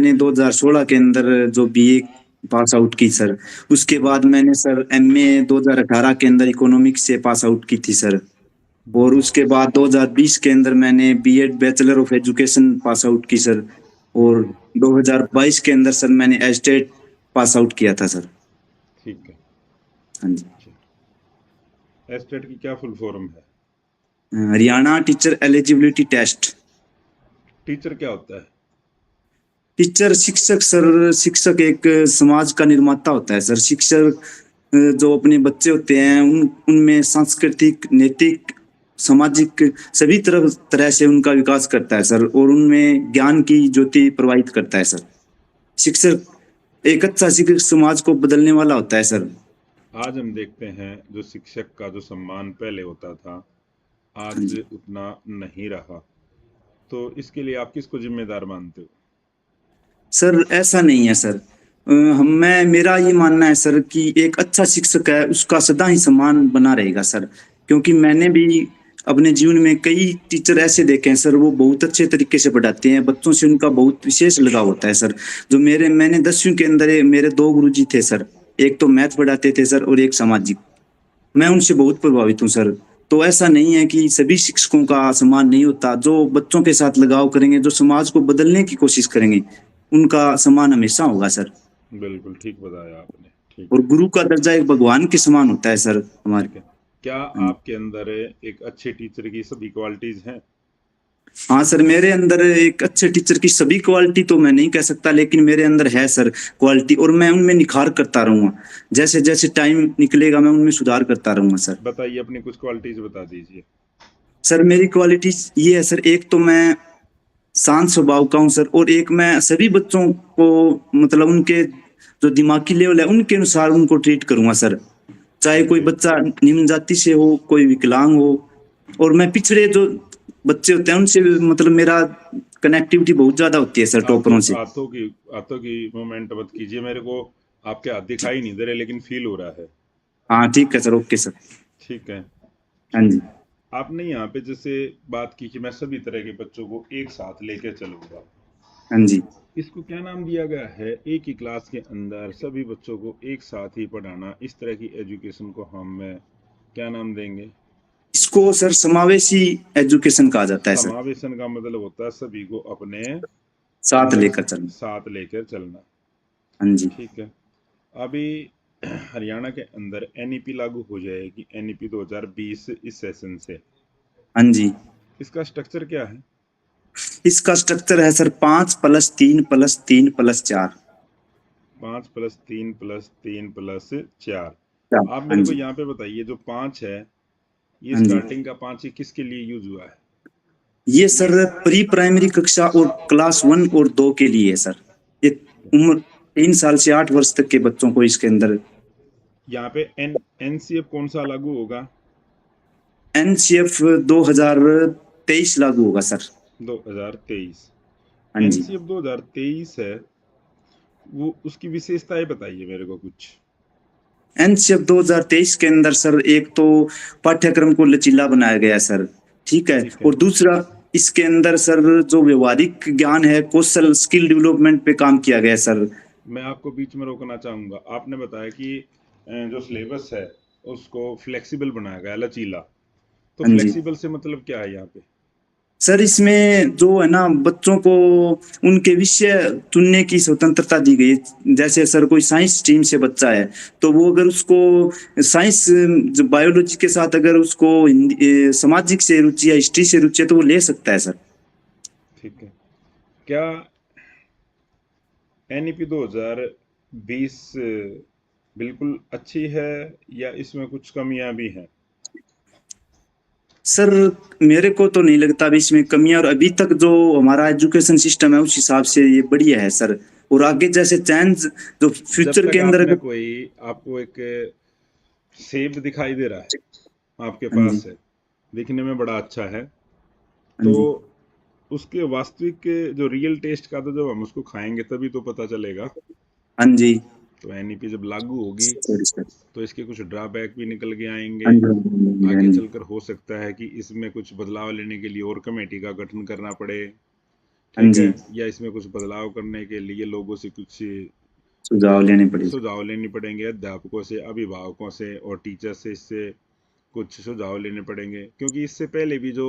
मैंने 2016 के अंदर जो बीए पास आउट की सर। उसके बाद मैंने सर एमए 2018 के अंदर इकोनॉमिक्स से पास आउट की थी सर। और उसके बाद 2020 के अंदर मैंने BEd bachelor of education pass out की सर। और हम्म, 2022 के अंदर सर मैंने एस्टेट पास आउट किया था सर। ठीक है। हाँ जी। एस्टेट की क्या फुल फॉर्म है? Haryana teacher eligibility test. Teacher क्या होता है? टीचर शिक्षक सर। शिक्षक एक समाज का निर्माता होता है सर। शिक्षक जो अपने बच्चे होते हैं उनमें सांस्कृतिक नैतिक सामाजिक सभी तरह से उनका विकास करता है सर। और उनमें ज्ञान की ज्योति प्रवाहित करता है सर। शिक्षक एक अच्छा शिक्षक समाज को बदलने वाला होता है सर। आज हम देखते हैं जो शिक्षक का जो सम्मान पहले होता था, हाँ आज जी। उतना नहीं रहा। तो इसके लिए आप किसको जिम्मेदार मानते हो? सर ऐसा नहीं है सर। हम मैं मेरा ये मानना है सर कि एक अच्छा शिक्षक है उसका सदा ही सम्मान बना रहेगा सर। क्योंकि मैंने भी अपने जीवन में कई टीचर ऐसे देखे हैं सर। वो बहुत अच्छे तरीके से पढ़ाते हैं बच्चों से। उनका बहुत विशेष लगाव होता है सर। जो मैंने 10वीं के अंदर मेरे दो गुरुजी थे सर। एक तो मैथ पढ़ाते थे सर और एक सामाजिक। मैं उनसे बहुत प्रभावित हूँ सर। तो ऐसा नहीं है कि सभी शिक्षकों का सम्मान नहीं होता। जो बच्चों के साथ लगाव करेंगे जो समाज को बदलने की कोशिश करेंगे उनका सम्मान हमेशा होगा सर। बिल्कुल ठीक बताया आपने। ठीक और है। गुरु का दर्जा एक भगवान के समान होता है सर हमारे। ठीक है। क्या हाँ जी। आपके अंदर एक अच्छे टीचर की सभी क्वालिटीज हैं? हाँ सर मेरे अंदर एक अच्छे टीचर की सभी क्वालिटी तो मैं नहीं कह सकता लेकिन मेरे अंदर है सर क्वालिटी। और मैं उनमें निखार करता रहूंगा। जैसे जैसे टाइम निकलेगा मैं उनमें सुधार करता रहूंगा सर। बताइए, अपनी कुछ क्वालिटीज बता दीजिए। सर मेरी क्वालिटी ये है सर। एक तो मैं शांत स्वभाव का हूँ सर। और एक मैं सभी बच्चों को मतलब उनके जो दिमागी लेवल है उनके अनुसार उनको ट्रीट करूंगा सर। चाहे ठीक कोई है। बच्चा निम्न जाति से हो कोई विकलांग हो। और मैं पिछड़े जो बच्चे होते हैं उनसे भी मतलब मेरा कनेक्टिविटी बहुत ज्यादा होती है सर हाथों टॉपरों से। हाथों की मूवमेंट मत कीजिए, मेरे को आपके हाथ दिखाई नहीं दे रहे लेकिन फील हो रहा है। हाँ ठीक है सर। Okay sir. ठीक है। हाँ जी। आपने यहाँ पे जैसे बात की कि मैं सभी तरह के बच्चों को एक साथ लेकर चलूंगा, हाँ जी। इसको क्या नाम दिया गया है? एक ही क्लास के अंदर सभी बच्चों को एक साथ ही पढ़ाना, इस तरह की एजुकेशन को हम क्या नाम देंगे? इसको सर समावेशी एजुकेशन कहा जाता है सर। समावेशन का मतलब होता है सभी को अपने साथ अंदर लेकर चलना। साथ लेकर चलना। हाँ जी। ठीक है। अभी हरियाणा के अंदर एनईपी लागू हो जाएगी, एनईपी 2020 इस सेशन से। हाँ जी। इसका स्ट्रक्चर क्या है? इसका स्ट्रक्चर है सर 5+3+3+4। 5+3+3+4। आप हाँ मेरे को जी। यहाँ पे बताइए, जो 5 है, ये हाँ जी। स्टार्टिंग का 5 ही किसके लिए यूज हुआ है? ये सर प्री प्राइमरी कक्षा और क्लास 1 और 2 के लिए है सर। ये उम्र 3 साल से 8 वर्ष तक के बच्चों को इसके अंदर। यहाँ पे एनसीएफ कौन सा लागू होगा? एनसीएफ 2023 लागू होगा सर। 2023। हाँ जी। एनसीएफ 2023 है, वो उसकी विशेषताएं बताइए मेरे को कुछ। एनसीएफ 2023 के अंदर सर एक तो पाठ्यक्रम को लचीला बनाया गया है सर। ठीक है। ठीक है। और दूसरा इसके अंदर सर जो व्यवहारिक ज्ञान है कौशल स्किल डेवलपमेंट पे काम किया गया है सर। मैं आपको बीच में रोकना चाहूंगा। आपने बताया कि जो सिलेबस है उसको फ्लेक्सिबल बनाया गया, लचीला। तो हाँ जी। फ्लेक्सिबल से मतलब क्या है यहाँ पे? सर इसमें जो है ना बच्चों को उनके विषय चुनने की स्वतंत्रता दी गई है। जैसे सर कोई साइंस स्ट्रीम से बच्चा है तो वो अगर उसको साइंस जो बायोलॉजी के साथ अगर उसको सामाजिक से रुचि या हिस्ट्री से रुचि है तो वो ले सकता है सर। ठीक है। क्या एनईपी 2020 बिल्कुल अच्छी है, या इसमें कुछ कमियां भी हैं? सर मेरे को तो नहीं लगता अभी इसमें कमियां। और अभी तक जो हमारा एजुकेशन सिस्टम है उस हिसाब से ये बढ़िया है सर। और आगे जैसे चेंज जो जब फ्यूचर तक के अंदर आपने अगर। कोई आपको एक सेब दिखाई दे रहा है आपके हाँ जी। पास है, दिखने में बड़ा अच्छा है, हाँ तो जी। उसके वास्तविक जो रियल टेस्ट का, तो जब हम उसको खाएंगे तभी तो पता चलेगा। हाँ जी। तो एनईपी जब लागू होगी सॉरी सर। तो इसके कुछ ड्रॉबैक भी निकल के हाँ आएंगे। जी। हाँ आगे जी। चलकर हो सकता है कि इसमें कुछ बदलाव लेने के लिए और कमेटी का गठन करना पड़े। हाँ ठीक जी, है, या इसमें कुछ बदलाव करने के लिए लोगों से कुछ सुझाव लेने पड़ेगा। सुझाव लेने पड़ेंगे, अध्यापकों से, अभिभावकों से और टीचर से इससे कुछ सुझाव लेने पड़ेंगे, क्योंकि इससे पहले भी जो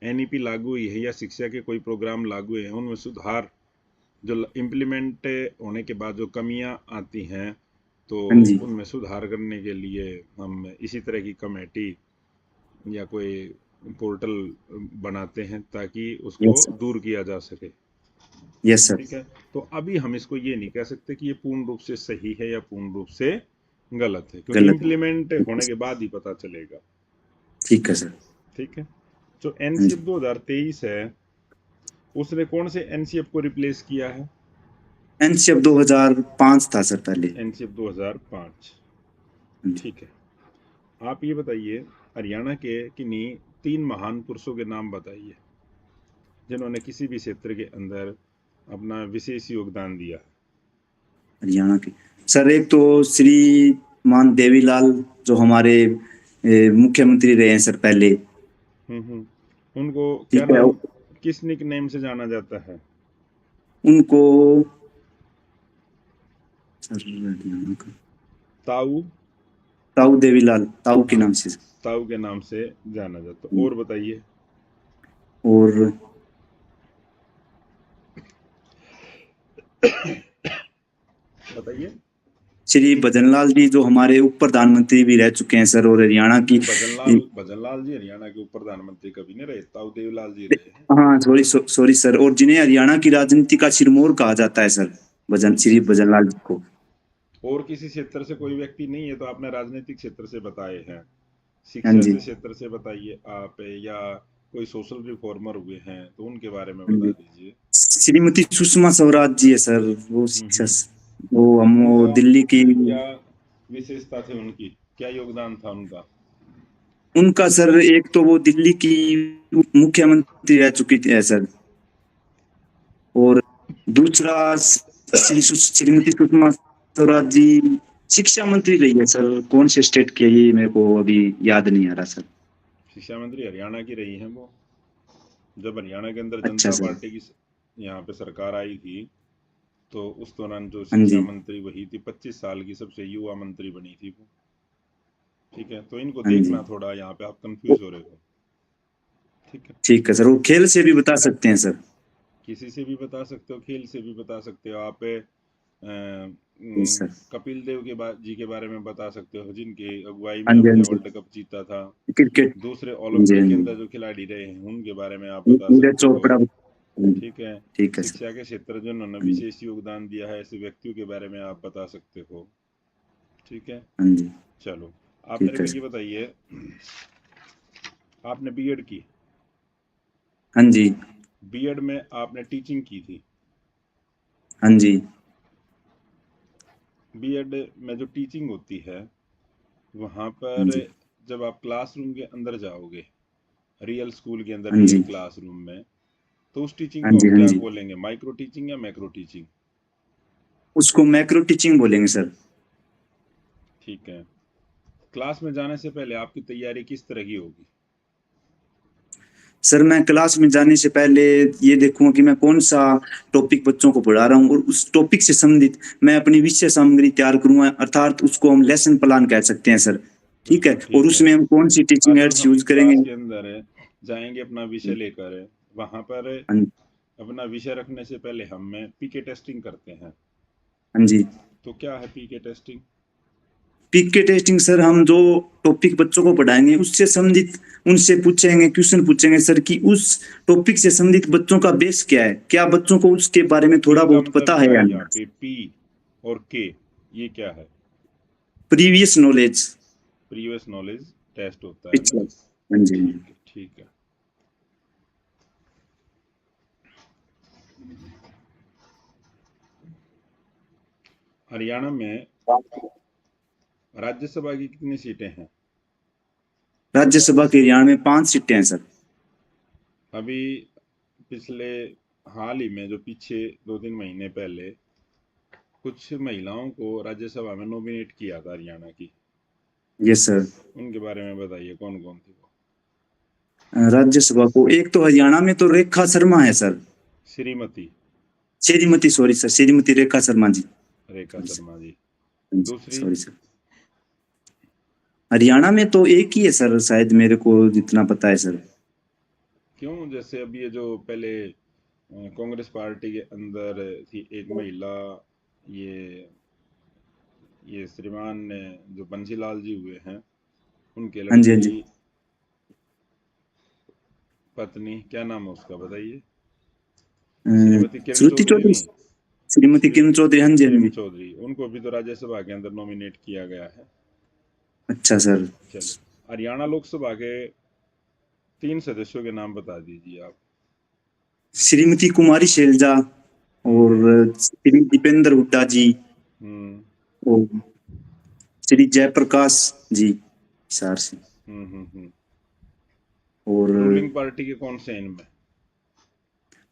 एनईपी लागू हुई है या शिक्षा के कोई प्रोग्राम लागू हुए हैं उनमें सुधार जो इम्प्लीमेंट होने के बाद जो कमियां आती हैं तो हाँ जी, उनमें सुधार करने के लिए हम इसी तरह की कमेटी या कोई पोर्टल बनाते हैं ताकि उसको यस सर, दूर किया जा सके। यस सर, ठीक है, तो अभी हम इसको ये नहीं कह सकते कि ये पूर्ण रूप से सही है या पूर्ण रूप से गलत है, क्योंकि गलत। इम्प्लीमेंट होने के बाद ही पता चलेगा। ठीक है सर। ठीक है, जो हाँ एनसीएफ जी, 2023 है उसने कौन से एनसीएफ को रिप्लेस किया है? एनसीएफ 2005 था सर पहले। एनसीएफ 2005। हाँ जी, ठीक है, आप ये बताइए हरियाणा के किन्हीं 3 महान पुरुषों के नाम बताइए जिन्होंने किसी भी क्षेत्र के अंदर अपना विशेष योगदान दिया। हरियाणा के सर, एक तो श्रीमान देवीलाल जो हमारे मुख्यमंत्री रहे हैं सर पहले। उनको क्या ठीक है, नाम, किस निक नेम से जाना जाता है? उनको सर हरियाणा का ताऊ। ताऊ देवीलाल, ताऊ के हाँ, नाम से। ताऊ के नाम से जाना जाता। हम्म, और बताइए। और बताइए। श्री भजनलाल जी जो हमारे उप प्रधानमंत्री भी रह चुके हैं सर, और हरियाणा की। भजनलाल जी हरियाणा के उप प्रधानमंत्री कभी नहीं रहे, ताऊ देवलाल जी रहे हैं। हाँ सॉरी सॉरी सर, और जिन्हें हरियाणा की राजनीति का सिरमौर कहा जाता है सर, श्री भजनलाल जी को। और किसी क्षेत्र से कोई व्यक्ति नहीं है तो आपने राजनीतिक क्षेत्र से बताए हैं, हाँ शिक्षा जी, से क्षेत्र से बताइए आप, या कोई सोशल रिफॉर्मर हुए हैं तो उनके बारे में हाँ बता जी। दीजिए। श्रीमती सुषमा स्वराज जी है सर, वो शिक्षा हम्म। वो उनका दिल्ली की। क्या विशेषता थी उनकी, क्या योगदान था उनका? उनका सर, एक तो वो दिल्ली की मुख्यमंत्री रह चुकी थी सर, और दूसरा श्रीमती सुषमा स्वराज जी शिक्षा मंत्री रही है सर। कौन से स्टेट की है ये मेरे को अभी याद नहीं आ रहा सर। शिक्षा मंत्री हरियाणा की रही हैं वो। जब हरियाणा के अंदर अच्छा जनता सर। पार्टी की यहाँ पे सरकार आई थी तो उस दौरान जो हाँ शिक्षा जी, मंत्री वही थी, 25 साल की सबसे युवा मंत्री बनी थी वो। ठीक है, तो इनको हाँ जी। देखना, थोड़ा यहाँ पे आप कंफ्यूज हो रहे हो। ठीक है, ठीक है सर, वो खेल से भी बता सकते हैं सर। किसी से भी बता सकते हो, खेल से भी बता सकते हो आप। Yes sir. कपिल देव जी के बारे में बता सकते हो जिनकी अगुवाई हाँ में जी, हाँ हमने जी। वर्ल्ड कप जीता था। क्रिकेट। दूसरे हाँ जी, हाँ ओलंपिक के जी। अंदर जो खिलाड़ी रहे हैं उनके बारे में आप बता नीरज सकते हो। चोपड़ा। ठीक है, ठीक है सर। शिक्षा के क्षेत्र जो उन्होंने हाँ जी, विशेष योगदान दिया है ऐसे व्यक्तियों के बारे में आप बता सकते हो। ठीक है, हाँ जी। चलो आप मेरे ठीक है को ये सर। बताइए, आपने बीएड की, हाँ जी, बीएड में आपने टीचिंग की थी। हाँ जी, बीएड में जो टीचिंग होती है वहाँ हाँ पर जी, जब आप क्लासरूम के अंदर जाओगे, रियल स्कूल के अंदर, हाँ रियल जी, क्लासरूम में, तो उस टीचिंग हाँ को जी, हम हाँ क्या जी। बोलेंगे, माइक्रो टीचिंग या मैक्रो टीचिंग? उसको मैक्रो टीचिंग बोलेंगे सर। ठीक है, क्लास में जाने से पहले आपकी तैयारी किस तरह की होगी? सर मैं क्लास में जाने से पहले ये देखूंगा कि मैं कौन सा टॉपिक बच्चों को पढ़ा रहा हूँ, और उस टॉपिक से संबंधित मैं अपनी विषय सामग्री तैयार करूंगा, अर्थात उसको हम लेसन प्लान कह सकते हैं सर। ठीक है, बिल्कुल और ठीक है। उसमें हम कौन सी टीचिंग अगर एड्स हम यूज करेंगे। क्लास के अंदर जाएंगे अपना विषय लेकर, वहां पर हाँ अपना विषय रखने से पहले हम पीके टेस्टिंग करते हैं। हाँ जी। तो क्या है पीके टेस्टिंग? पीक के टेस्टिंग सर, हम जो टॉपिक बच्चों को पढ़ाएंगे उससे संबंधित उनसे पूछेंगे, क्वेश्चन पूछेंगे सर कि उस टॉपिक से संबंधित बच्चों का बेस क्या है, क्या बच्चों को उसके बारे में पी थोड़ा का बहुत मतलब पता क्या है या है नहीं। यहाँ पे, पी और के, ये क्या है? Previous knowledge. Previous knowledge test होता है ना। पिछला। हाँ जी, हाँ जी। ठीक है, ठीक है। हरियाणा में राज्यसभा की कितनी सीटें हैं? राज्यसभा के हरियाणा में 5 सीटें हैं सर। अभी पिछले हाल ही में, जो पीछे 2-3 महीने पहले कुछ महिलाओं को राज्यसभा में नॉमिनेट किया था हरियाणा की, यस सर। उनके बारे में बताइए कौन कौन थी वो? राज्यसभा को एक तो हरियाणा में तो रेखा शर्मा है sir. Shrimati Shrimati, sorry sir, Shrimati Rekha Sharma ji. Rekha Sharma ji. जी, दूसरी सॉरी सर। हरियाणा में तो एक ही है सर, शायद मेरे को जितना पता है सर। क्यों, जैसे अब ये जो पहले कांग्रेस पार्टी के अंदर थी एक महिला, ये श्रीमान जो बंसीलाल जी हुए हैं, उनके हाँ जी, हाँ लड़की जी। पत्नी, क्या नाम है उसका बताइए? अ, श्रीमती किरण श्रुति चौधरी चौधरी, नहीं? श्रीमती किरण श्रीमती चौधरी, हाँ जी, हाँ किरण जी। चौधरी, उनको भी तो राज्यसभा के अंदर नॉमिनेट किया गया है। अच्छा सर। चलो, हरियाणा लोकसभा के 3 सदस्यों के नाम बता दीजिए आप। श्रीमती कुमारी शैलजा, हम्म। और श्री दीपेंद्र हुड्डा जी, हम्म। और श्री जयप्रकाश जी हिसार से, हम्म। और रूलिंग पार्टी के कौन से हैं इनमें?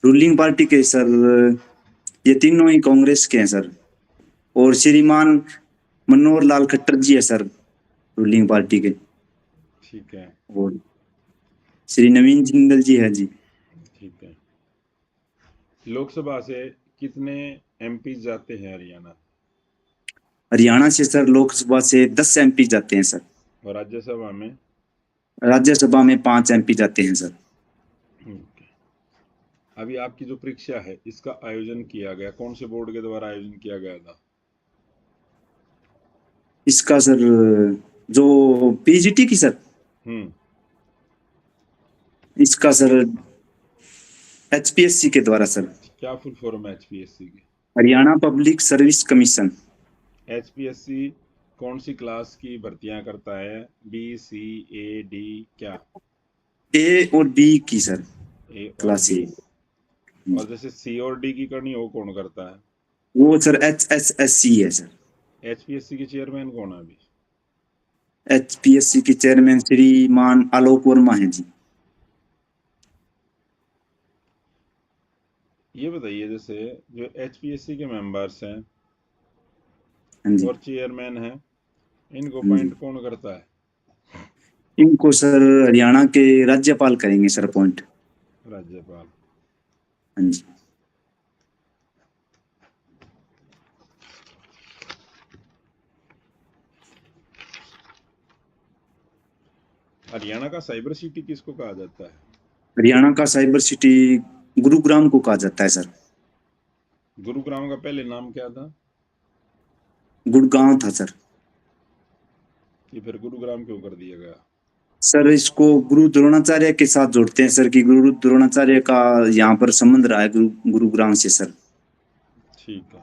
रूलिंग पार्टी के सर, ये तीनों ही कांग्रेस के हैं सर। और श्रीमान मनोहर लाल खट्टर जी है सर, रूलिंग पार्टी के। ठीक है। और श्री नवीन जिंदल जी है जी। ठीक है। लोकसभा से कितने एमपी जाते हैं हरियाणा? हरियाणा से सर लोकसभा से 10 एमपी जाते हैं सर। और राज्यसभा में? राज्यसभा में 5 एमपी जाते हैं सर। ओके। अभी आपकी जो परीक्षा है इसका आयोजन किया गया कौन से बोर्ड के द्वारा आयोजन किया गया था? इसका सर, जो पीजीटी की सर, हम्म। इसका सर एचपीएससी के द्वारा सर। क्या फुल फॉर्म है एचपीएससी की? Haryana public service commission. HPSC कौन सी क्लास की भर्तियां करता है? बी, सी, ए, डी, क्या? ए और बी की सर, ए और क्लास बी। ए। और जैसे सी और डी की करनी हो कौन करता है? वो सर एचएसएससी है सर। एचपीएससी के चेयरमैन कौन है अभी? एचपीएससी के चेयरमैन श्रीमान आलोक वर्मा है जी। ये बताइए, जैसे जो एचपीएससी के मेंबर्स हैं हाँ जी, और चेयरमैन हैं, इनको हाँ जी। अपॉइंट कौन करता है? इनको सर हरियाणा के राज्यपाल करेंगे सर अपॉइंट। राज्यपाल। हाँ जी। हरियाणा का साइबर सिटी किसको कहा जाता है? हरियाणा का साइबर सिटी गुरुग्राम को कहा जाता है सर। गुरुग्राम का पहले नाम क्या था? गुड़गांव था सर। ये फिर गुरुग्राम क्यों कर दिया गया? सर इसको गुरु द्रोणाचार्य के साथ जोड़ते हैं सर, कि गुरु द्रोणाचार्य का यहाँ पर संबंध रहा है गुरुग्राम से सर। ठीक है।